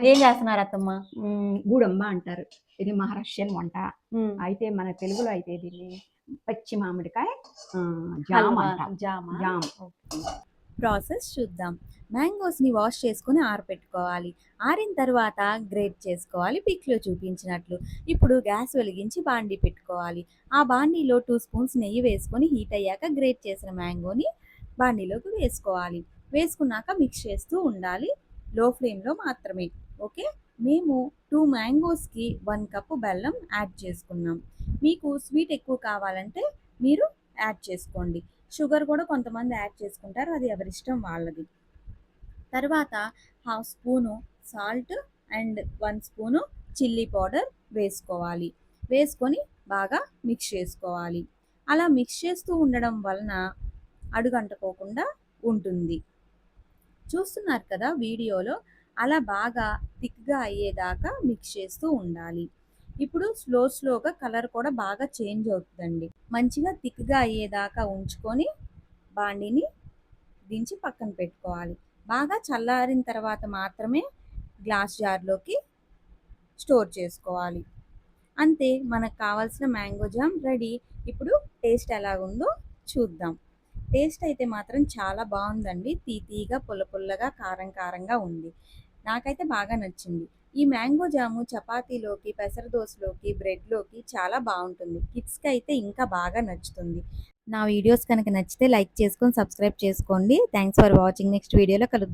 ఏం చేస్తున్నారు అత్తమ్మ? గూడంబ అంటారు. ఇది మహారాష్ట్రియన్ వంట. హ్మ్. అయితే మన తెలుగులో అయితే దీన్ని పచ్చి మామిడికాయ జామ్ హల్వా, అంటాం. జామా? జామ్. ఓకే. ప్రాసెస్ చూద్దాం. మ్యాంగోస్‌ని వాష్ చేసుకొని ఆరపెట్టుకోవాలి. ఆరిన తర్వాత గ్రేట్ చేసుకోవాలి పిక్‌లో చూపించినట్లు. ఇప్పుడు గ్యాస్ వెలిగించి బాండీ పెట్టుకోవాలి. ఆ బాండీలో 2 స్పూన్స్ నెయ్యి వేసుకొని హీట్ అయ్యాక గ్రేట్ చేసిన మ్యాంగోని బాండీలోకి వేసుకోవాలి. వేసుకున్నాక మిక్స్ చేస్తూ ఉండాలి. లో ఫ్లేమ్‌లో మాత్రమే. ఓకే. మేము 2 మ్యాంగోస్‌కి 1 కప్పు బెల్లం యాడ్ చేసుకున్నాం. మీకు స్వీట్ ఎక్కువ కావాలంటే మీరు యాడ్ చేసుకోండి. షుగర్ కూడా కొంతమంది యాడ్ చేసుకుంటారు. అది ఎవరిష్టం వాళ్ళది. తర్వాత half spoon salt and 1 spoon chilli powder వేసుకోవాలి. వేసుకొని బాగా మిక్స్ చేసుకోవాలి. అలా మిక్స్ చేస్తూ ఉండడం వలన అడుగంటుకోకుండా ఉంటుంది. చూస్తున్నారు కదా వీడియోలో, అలా బాగా థిక్‌గా అయ్యేదాకా మిక్స్ చేస్తూ ఉండాలి. ఇప్పుడు స్లోగా కలర్ కూడా బాగా చేంజ్ అవుతుందండి. మంచిగా థిక్‌గా అయ్యేదాకా ఉంచుకొని బాండీని దించి పక్కన పెట్టుకోవాలి. బాగా చల్లారిన తర్వాత మాత్రమే గ్లాస్ జార్‌లోకి స్టోర్ చేసుకోవాలి. అంతే, మనకు కావాల్సిన మ్యాంగో జామ్ రెడీ. ఇప్పుడు టేస్ట్ ఎలాగుందో చూద్దాం. టేస్ట్ అయితే మాత్రం చాలా బావుందండి. తీయగా, పుల్లగా, కారంగా ఉంది. నాకైతే బాగా నచ్చింది. ఈ మ్యాంగో జాము చపాతీలోకి, పెసర దోసలోకి, బ్రెడ్‌లోకి చాలా బావుంటుంది. కిడ్స్‌కి అయితే ఇంకా బాగా నచ్చుతుంది. నా వీడియోస్ కనుక నచ్చితే లైక్ చేసుకొని, సబ్స్క్రైబ్ చేసుకోండి. Thanks for watching. నెక్స్ట్ వీడియోలో కలుద్దాం.